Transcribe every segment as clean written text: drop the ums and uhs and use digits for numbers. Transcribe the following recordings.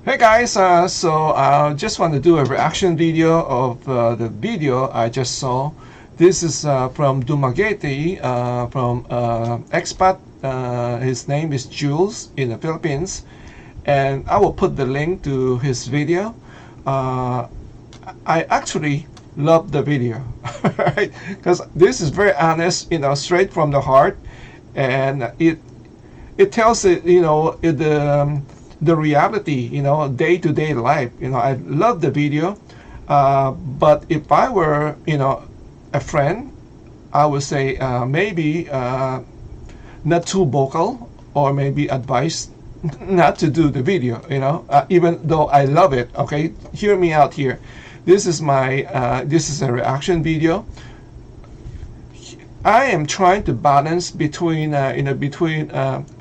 Hey guys, so I just want to do a reaction video of the video I just saw. This is from Dumaguete, from expat. His name is Jules in the Philippines, and I will put the link to his video. Uh, I actually love the video, right? Because this is very honest, straight from the heart, and it tells it, the reality, day-to-day life. I love the video, but if I were, a friend, I would say maybe not too vocal, or maybe advice not to do the video. Even though I love it. Okay, hear me out here. This is a reaction video. I am trying to balance between a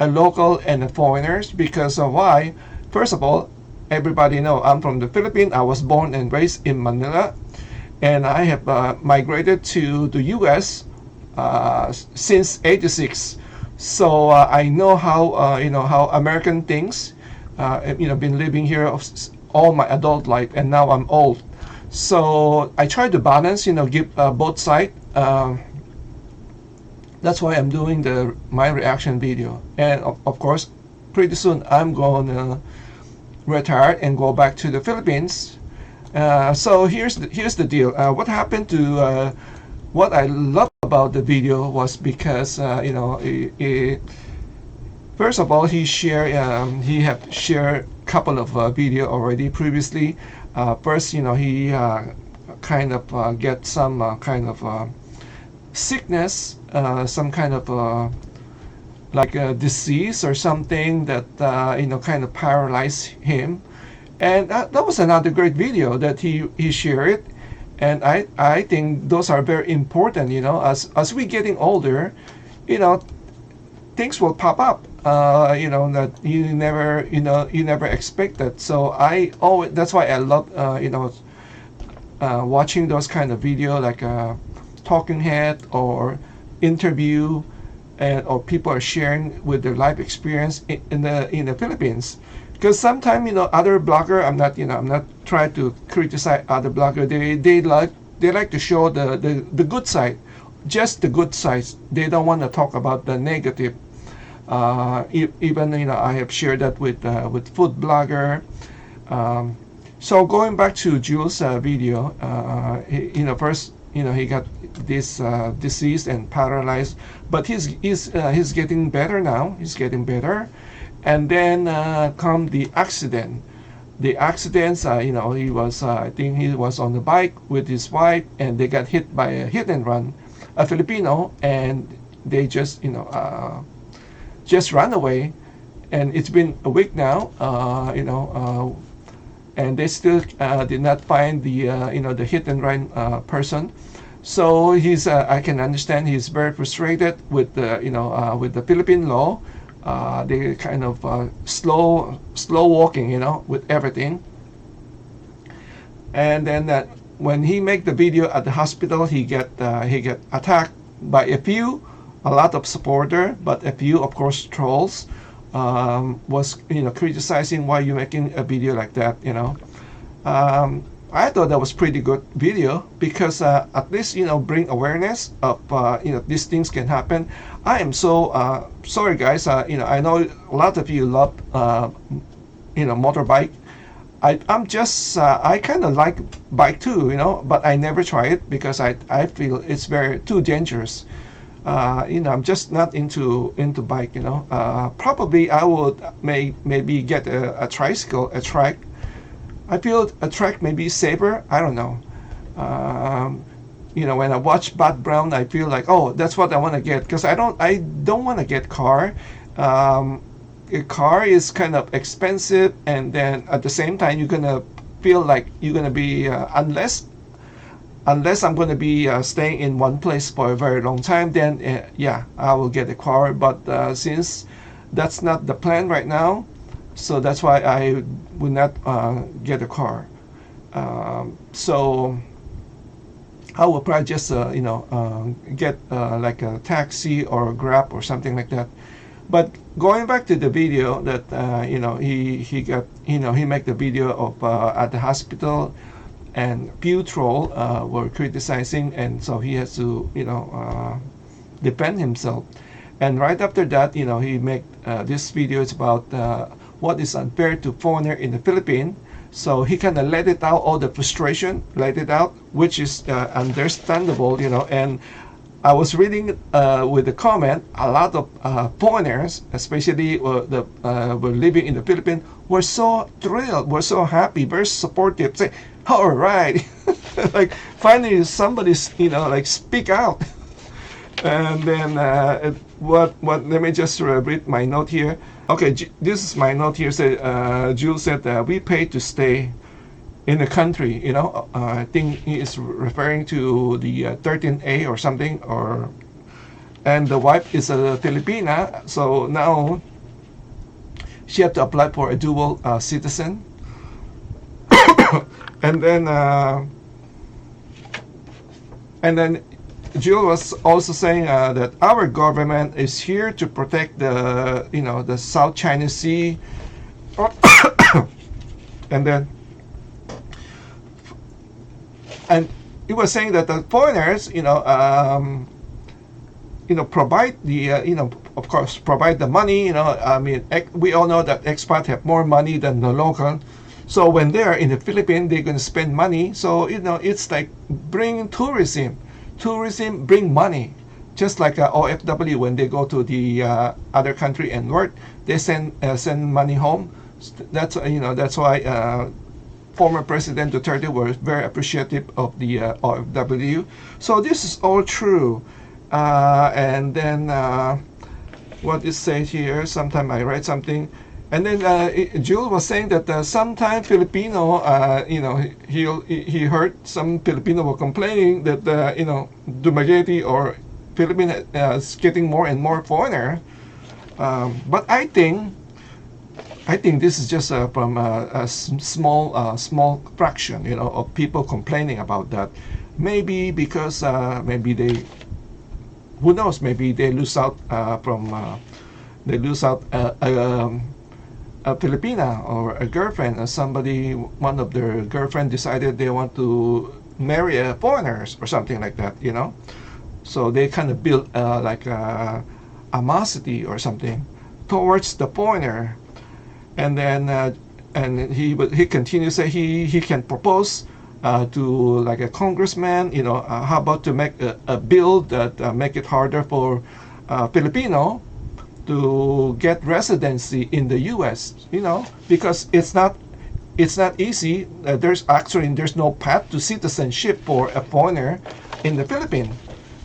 local and the foreigners, because of why? First of all, everybody know I'm from the Philippines. I was born and raised in Manila, and I have migrated to the U.S. Since '86. So I know how American things. Been living here all my adult life, and now I'm old. So I try to balance. Give both sides. That's why I'm doing my reaction video. And of course, pretty soon I'm going to retire and go back to the Philippines. So here's the deal. What happened to what I love about the video was because first of all, he have shared a couple of video already previously. First, he kind of get some kind of sickness, some kind of like a disease or something that kind of paralyzed him. And that was another great video that he shared. And I think those are very important. As we getting older, you know things will pop up, that you never expected. So that's why I love watching those kind of video, like talking head or interview, or people are sharing with their life experience in the Philippines. Because sometimes other blogger, I'm not trying to criticize other blogger. They like to show the good side, just the good sides. They don't want to talk about the negative. Even I have shared that with food blogger. So going back to Jules' video, first he got this disease and paralyzed, but he's getting better now. He's getting better, and then come the accident. The accidents, he was I think he was on the bike with his wife, and they got hit by a hit and run, a Filipino, and they just ran away, and it's been a week now. And they still did not find the hit and run person. So I can understand he's very frustrated with the Philippine law. They kind of slow walking, with everything. And then that when he make the video at the hospital, he get attacked by a lot of supporter, but a few, of course, trolls. Was criticizing why you making a video like that. I thought that was pretty good video, because at least bring awareness of these things can happen. I am so sorry, guys. I know a lot of you love motorbike. I kind of like bike too, but I never try it because I feel it's very too dangerous. I'm just not into bike. Probably I would maybe get a tricycle, a trike. I feel a trike may be safer. I don't know. When I watch Bob Brown, I feel like, oh, that's what I want to get, because I don't want to get car. A car is kind of expensive, and then at the same time you're gonna feel like you're gonna be unless I'm going to be staying in one place for a very long time, then yeah, I will get a car. But since that's not the plan right now, so that's why I would not get a car. So I will probably just get like a taxi or a Grab or something like that. But going back to the video that he got, he made the video of at the hospital, and Pew Troll were criticizing, and so he has to defend himself. And right after that, he made this video. It's about what is unfair to foreigner in the Philippines. So he kind of let it out, all the frustration, let it out, which is understandable, And I was reading with the comment, a lot of foreigners, especially were living in the Philippines, were so thrilled, were so happy, very supportive. Say, all right, like finally somebody's like speak out. And then let me just read my note here. Okay, this is my note here. Jules said we pay to stay in the country. I think he is referring to the 13A or something. And the wife is a Filipina, so now she had to apply for a dual citizen. and then Jill was also saying that our government is here to protect the South China Sea, and he was saying that the foreigners, provide the, of course, provide the money. I mean, we all know that expats have more money than the local. So when they're in the Philippines, they're going to spend money. So it's like bringing tourism. Tourism bring money, just like OFW when they go to the other country and work, they send money home. That's why former President Duterte was very appreciative of the OFW. So this is all true. And then what is said here? Sometime I read something. And then Jules was saying that sometimes Filipino, he heard some Filipino were complaining that Dumaguete or Philippines is getting more and more foreigner. But I think this is just from a small fraction, of people complaining about that. Maybe because maybe they, who knows? Maybe they lose out a Filipina or a girlfriend, or one of their girlfriend decided they want to marry a foreigners or something like that, So they kind of build like a animosity or something towards the foreigner, and then and he continues to say he can propose to like a congressman, how about to make a bill that make it harder for Filipino to get residency in the U.S. Because it's not easy. There's no path to citizenship for a foreigner in the Philippines.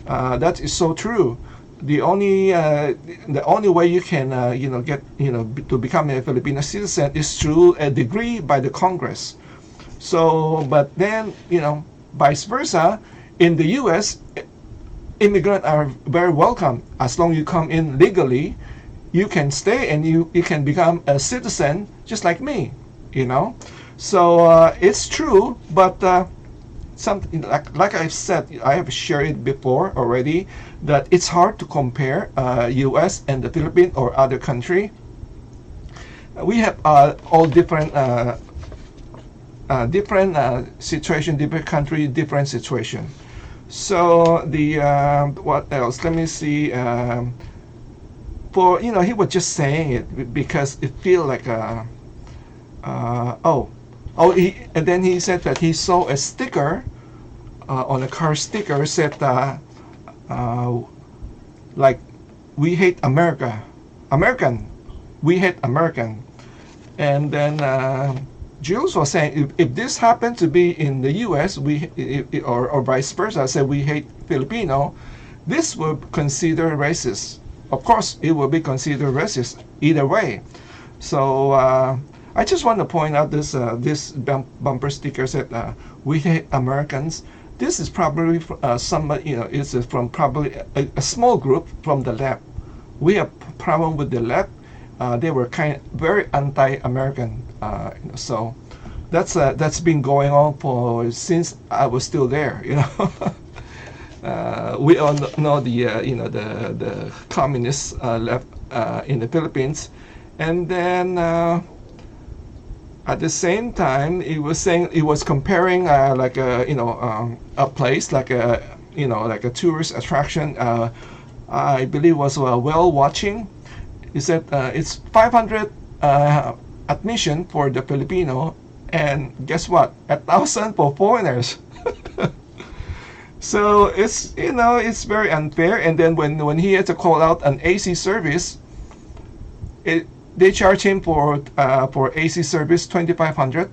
That is so true. The only way you can get to become a Filipino citizen is through a degree by the Congress. So, but then vice versa, in the U.S. immigrants are very welcome as long as you come in legally. You can stay and you can become a citizen just like me, So it's true, but something like I've said, I have shared it before already, that it's hard to compare U.S. and the Philippines or other country. We have all different situation, different country, different situation. So the what else? Let me see. He was just saying it because it feel like and then he said that he saw a sticker on a car sticker said like we hate American, we hate American. And then Jules was saying if this happened to be in the U.S. or vice versa, say we hate Filipino, this would consider racist. Of course, it will be considered racist either way. So I just want to point out this bumper sticker said "We hate Americans." This is probably somebody, it's from probably a small group from the left. We have problem with the left. They were very anti-American. So that's been going on since I was still there. We all know the communist left in the Philippines. And then at the same time, he was saying, he was comparing like a place like like a tourist attraction. I believe was whale watching. He said it's 500 admission for the Filipino, and guess what? 1,000 for foreigners. So it's very unfair. And then when he had to call out an AC service, they charge him for AC service 2,500,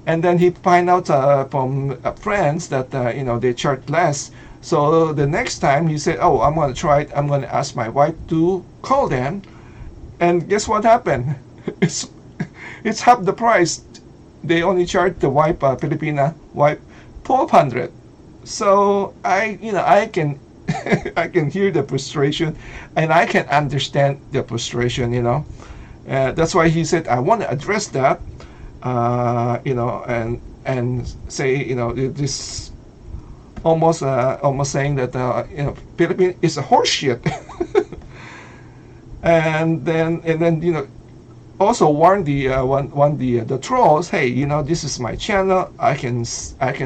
and then he find out from friends that they charge less. So the next time he said, "Oh, I'm gonna try it. I'm gonna ask my wife to call them," and guess what happened? It's it's half the price. They only charge the wife, Filipina wife, 1,200. So I can I can hear the frustration, and I can understand the frustration. That's why he said I want to address that, and say this almost saying that Philippines is a horseshit, and then also warn the trolls. Hey, this is my channel. I can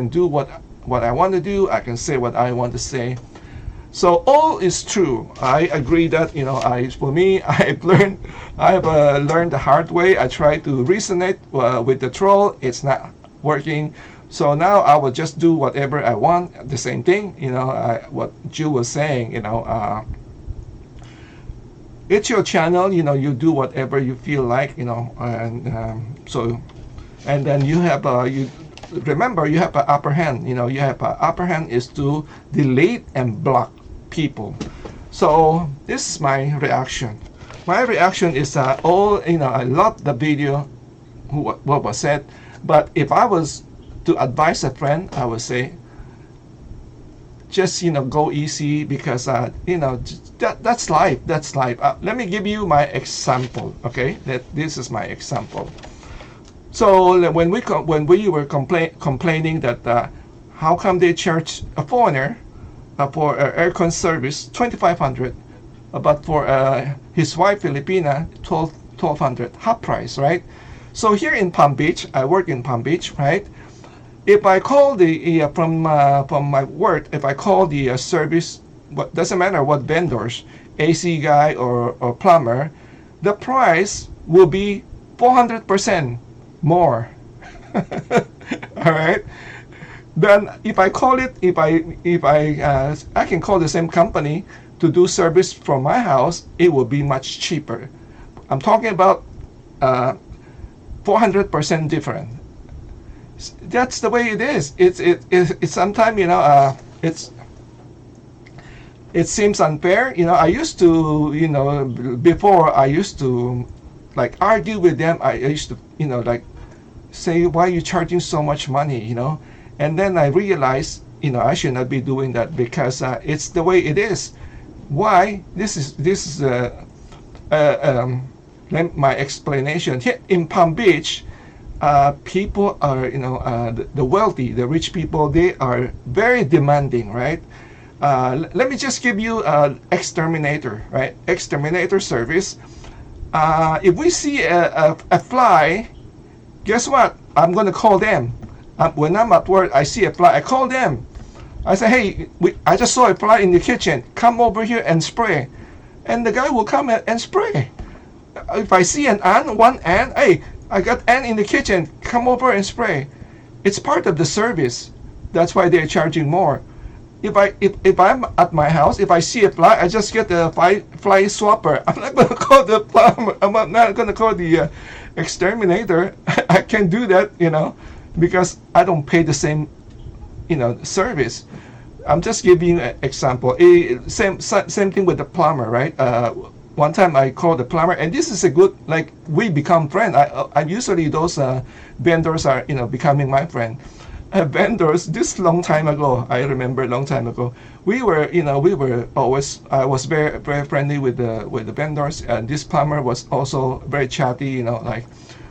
do what I want to do. I can say what I want to say. So all is true. I agree that for me, I have learned the hard way. I try to resonate with the troll. It's not working. So now I will just do whatever I want. The same thing, what Ju was saying. It's your channel. You do whatever you feel like. And then you have you remember you have an upper hand. You have an upper hand is to delete and block people. So this is my reaction. My reaction is I love the video, what was said, but if I was to advise a friend, I would say just go easy, because that's life. Let me give you my example. Okay, this is my example. So when we were complaining that how come they charge a foreigner for aircon service 2,500, but for his wife Filipina 1,200, half price, right? So here in Palm Beach, I work in Palm Beach, right? If I call from my work, if I call the service, doesn't matter what vendors, AC guy or plumber, the price will be 400% more. All right. Then if I call it, if I can call the same company to do service from my house, it will be much cheaper. I'm talking about 400% different. That's the way it is. It's sometimes it seems unfair. I used to before I used to like argue with them. I used to like say, why are you charging so much money? And then I realized I should not be doing that, because it's the way it is. Why? This is my explanation. Here in Palm Beach, people are the wealthy, the rich people, they are very demanding, right? Let me just give you exterminator, right? Exterminator service. If we see a fly, guess what? I'm gonna call them. When I'm at work, I see a fly, I call them. I say, hey, I just saw a fly in the kitchen. Come over here and spray. And the guy will come and spray. If I see one ant, hey, I got ant in the kitchen. Come over and spray. It's part of the service. That's why they're charging more. If I'm at my house, if I see a fly, I just get the fly swapper. I'm not gonna call the plumber. I'm not gonna call the exterminator. I can do that, because I don't pay the same, service. I'm just giving you an example. Same thing with the plumber, right? One time I called the plumber, and this is a good, like, we become friends. I usually those vendors are becoming my friend. Vendors, this long time ago, I remember a long time ago, we were always, I was very very friendly with the vendors, and this plumber was also very chatty, like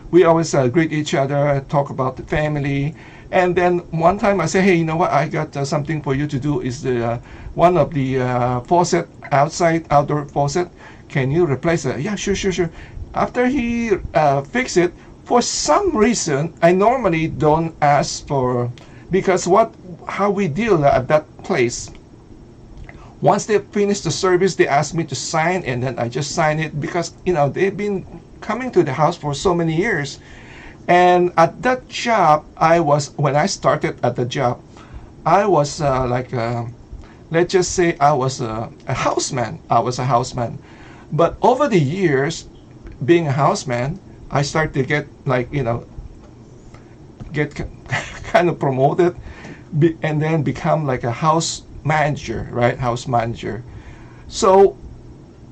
we always greet each other, talk about the family. And then one time I said, hey, you know what, I got something for you to do. Is the one of the faucet, outdoor faucet, can you replace it? Yeah, sure, sure, sure. After he fix it, for some reason, I normally don't ask for, because how we deal at that place, once they finish the service, they ask me to sign, and then I just sign it, because they've been coming to the house for so many years. And at that job, when I started at the job, I was let's just say I was a houseman. I was a houseman. But over the years, being a houseman, I started to get get kind of promoted, and then become like a house manager, right? House manager. So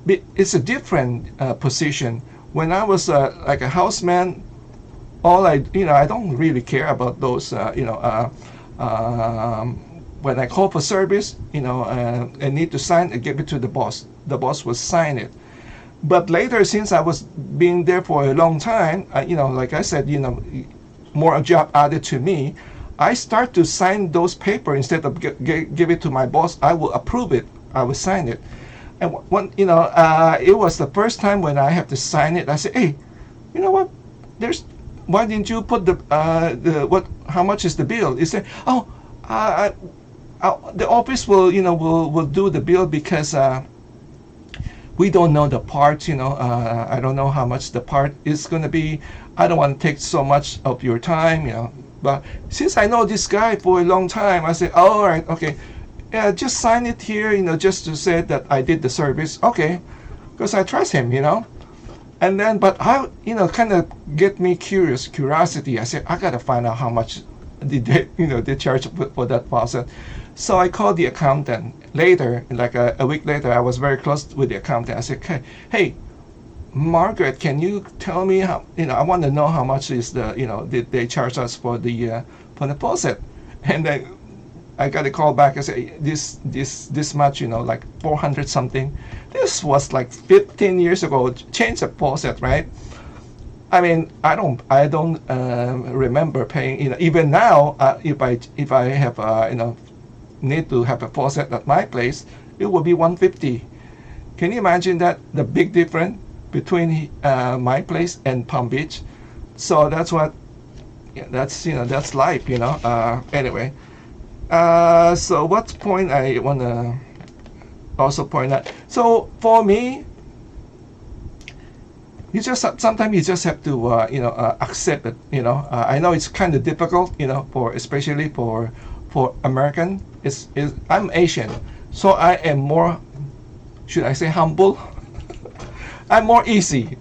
it's a different position. When I was like a houseman, I don't really care about those, when I call for service, I need to sign and give it to the boss. The boss will sign it. But later, since I was being there for a long time, like I said, more a job added to me. I start to sign those papers instead of give it to my boss. I will approve it. I will sign it. And it was the first time when I have to sign it. I said, hey, you know what? Why didn't you put how much is the bill? He said, oh, the office will do the bill, because we don't know the part. I don't know how much the part is going to be. I don't want to take so much of your time. But since I know this guy for a long time, I said, oh, all right, okay, yeah, just sign it here, just to say that I did the service. Okay, because I trust him. And then, but I, kind of get me curiosity. I said, I gotta find out how much did they charge for that faucet. So I called the accountant later, like a week later. I was very close with the accountant. I said, hey, Margaret, can you tell me how? I want to know how much is did they charge us for the faucet? And then I got a call back. I say this much, like 400 something. This was like 15 years ago. Change the faucet, right? I mean, I don't remember paying. Even now, if I have need to have a faucet at my place, it will be 150. Can you imagine that, the big difference between my place and Palm Beach? So that's that's life. Anyway. So what point I want to also point out? So for me, sometimes you just have to accept it. I know it's kind of difficult. Especially for American. I'm Asian, so I am more, should I say, humble? I'm more easy.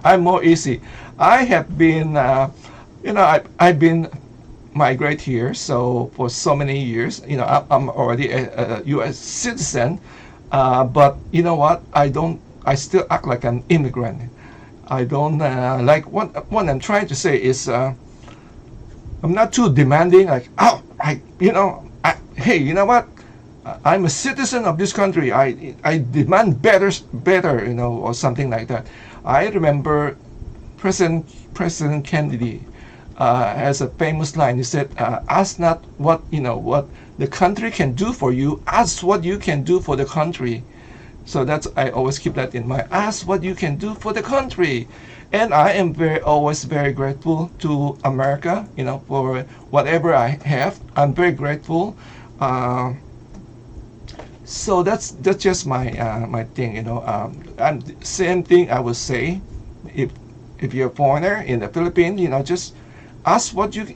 I have been I've been migrate here, so for so many years, I'm already a U.S. citizen, but you know what? I still act like an immigrant. I don't like what I'm trying to say is, I'm not too demanding. Like, hey, you know what? I'm a citizen of this country. I demand better, or something like that. I remember President Kennedy has a famous line. He said, "Ask not what the country can do for you. Ask what you can do for the country." So I always keep that in mind. Ask what you can do for the country, and I am always very grateful to America. For whatever I have, I'm very grateful. So that's just my thing. And same thing I would say, if you're a foreigner in the Philippines, just ask what you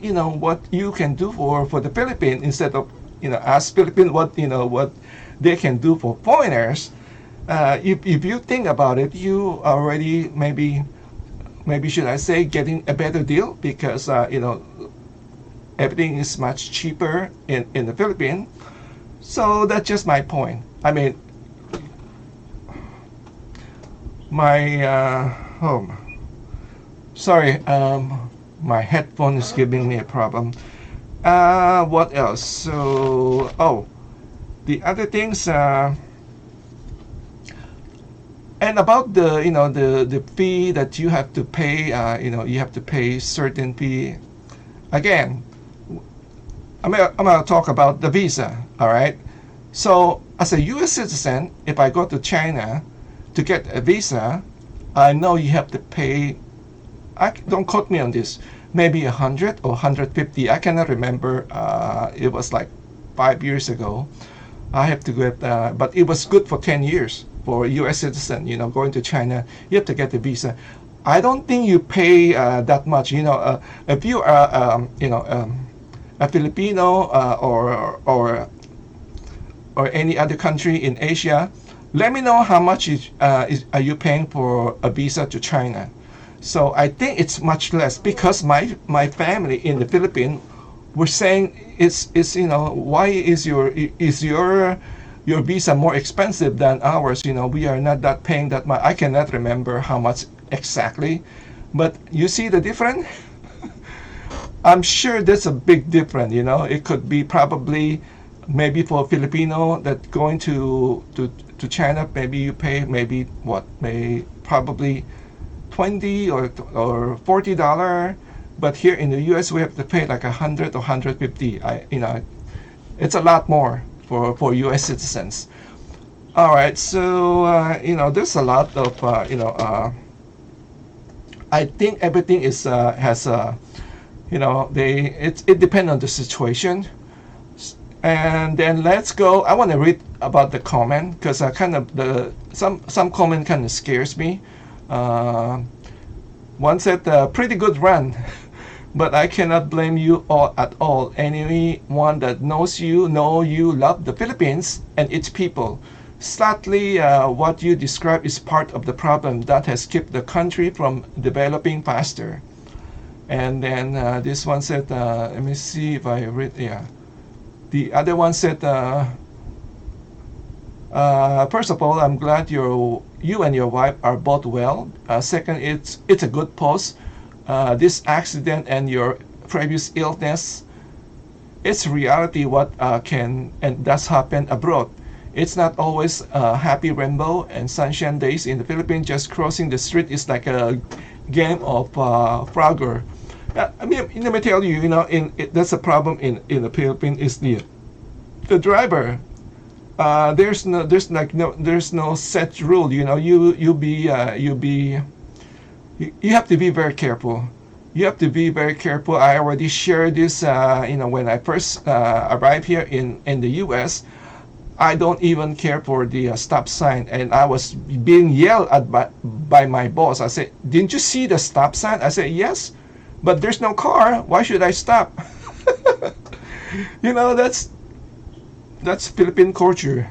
can do for the Philippines, instead of ask Philippines what they can do for foreigners. If you think about it, you already maybe should I say getting a better deal, because everything is much cheaper in the Philippines. So that's just my point. I mean, sorry, my headphone is giving me a problem. What else? So, the other things, and about the fee that you have to pay. You have to pay certain fee. Again, I'm gonna talk about the visa. All right. So as a U.S. citizen, if I go to China to get a visa, I know you have to pay. Don't quote me on this. Maybe 100 or 150. I cannot remember. It was like 5 years ago. I have to get, but it was good for 10 years for a U.S. citizen. Going to China, you have to get the visa. I don't think you pay that much. If you are, a Filipino or any other country in Asia, let me know how much are you paying for a visa to China. So I think it's much less because my family in the Philippines were saying it's why is your visa more expensive than ours? We are not that paying that much. I cannot remember how much exactly, but you see the difference. I'm sure there's a big difference. It could be probably maybe for a Filipino that going to China, maybe you pay maybe probably 20 or $40, but here in the U.S. we have to pay like 100 or 150. It's a lot more for U.S. citizens. All right, so there's a lot of I think everything is has it depends on the situation. And then let's go. I want to read about the comment because some comment kind of scares me. One said, "Pretty good run, but I cannot blame you all at all. Anyone that knows you love the Philippines and its people. Sadly, what you describe is part of the problem that has kept the country from developing faster." And then this one said, let me see if I read. Yeah. The other one said, first of all, I'm glad you and your wife are both well. Second, it's a good post. This accident and your previous illness, it's reality what can and does happen abroad. It's not always a happy rainbow and sunshine days in the Philippines. Just crossing the street is like a game of Frogger. I mean, let me tell you, that's a problem in the Philippines is the driver. There's no set rule. You have to be very careful. You have to be very careful. I already shared this. When I first arrived here in the U.S., I don't even care for the stop sign, and I was being yelled at by my boss. I said, "Didn't you see the stop sign?" I said, "Yes, but there's no car. Why should I stop?" That's Philippine culture.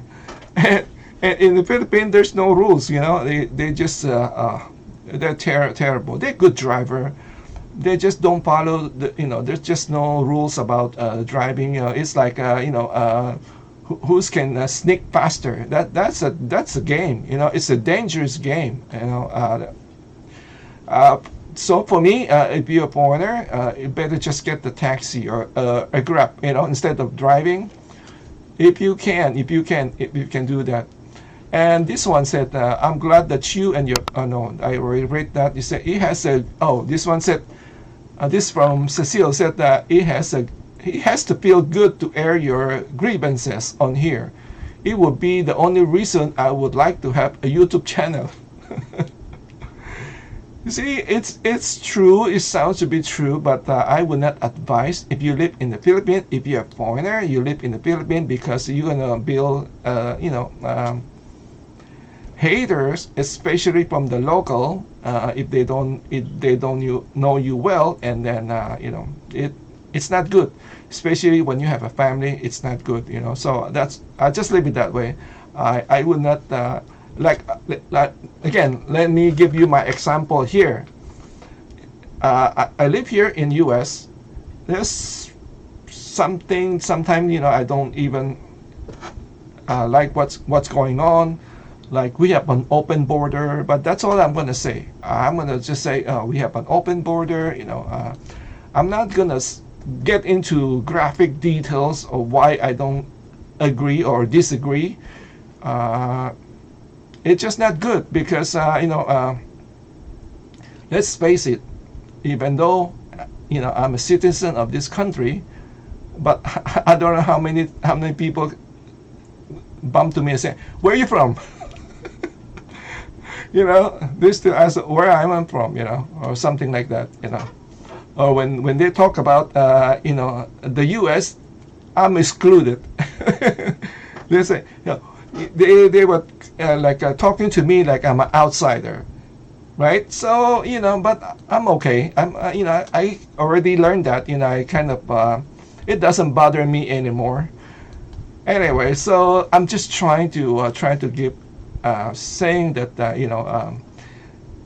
And in the Philippines, there's no rules. They just they're terrible. They're good driver. They just don't follow there's just no rules about driving. It's like who's can sneak faster. That's a game. It's a dangerous game. So for me, if you're a foreigner, you better just get the taxi or a Grab, instead of driving. If you can do that. And this one said, I'm glad that you and your, oh no, I already read that. You said it has a, oh, this one said, this from Cecile said that it has to feel good to air your grievances on here. It would be the only reason I would like to have a YouTube channel. You see, it's true. It sounds to be true, but I would not advise if you live in the Philippines. If you're a foreigner, you live in the Philippines because you're gonna build, haters, especially from the local. If they don't know you well, and then it's not good. Especially when you have a family, it's not good. So I just leave it that way. I would not. Again, let me give you my example here. I live here in U.S. There's sometimes I don't even like what's going on. Like we have an open border, but that's all I'm gonna say. I'm gonna just say we have an open border. I'm not gonna get into graphic details of why I don't agree or disagree. It's just not good because let's face it. Even though I'm a citizen of this country, but I don't know how many people bump to me and say, "Where are you from?" They still ask where I'm from, or something like that. Or when they talk about, the U.S., I'm excluded. They say, they were like talking to me like I'm an outsider, right? So but I'm okay. I already learned that. I kind of it doesn't bother me anymore. Anyway, so I'm just trying to give saying that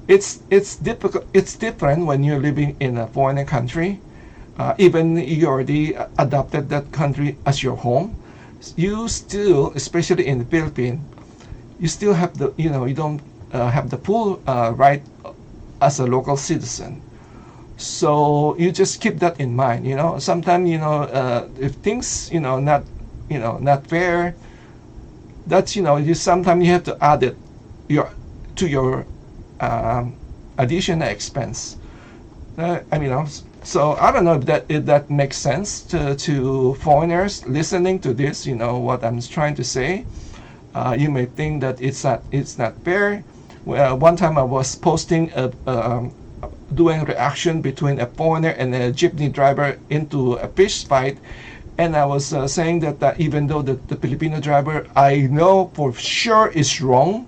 it's difficult. It's different when you're living in a foreign country. Even you already adopted that country as your home, you still, especially in the Philippines, you still have you don't have the full right as a local citizen. So you just keep that in mind. Sometimes if things not fair, that's you sometimes you have to add it your to your um, additional expense. I mean, so I don't know if that makes sense to foreigners listening to this. What I'm trying to say. You may think that it's not fair. Well, one time I was posting doing reaction between a foreigner and a jeepney driver into a fish fight, and I was saying that even though the Filipino driver I know for sure is wrong,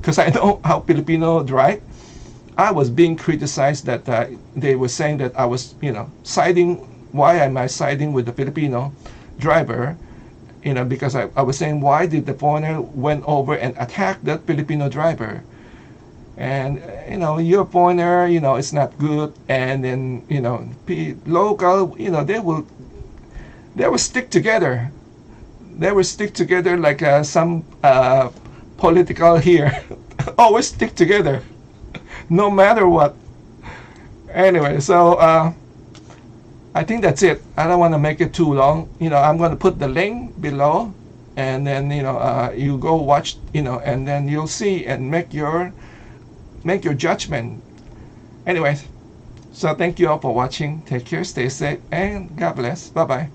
because I know how Filipino drive, I was being criticized that they were saying that I was siding. Why am I siding with the Filipino driver? Because I was saying, why did the foreigner went over and attack that Filipino driver? And you're a foreigner, it's not good. And then local, they will stick together. They will stick together like some political here. Always stick together, no matter what. Anyway, so I think that's it. I don't want to make it too long. I'm going to put the link below, and then you go watch, and then you'll see and make your judgment. Anyway, so thank you all for watching. Take care, stay safe, and God bless. Bye bye.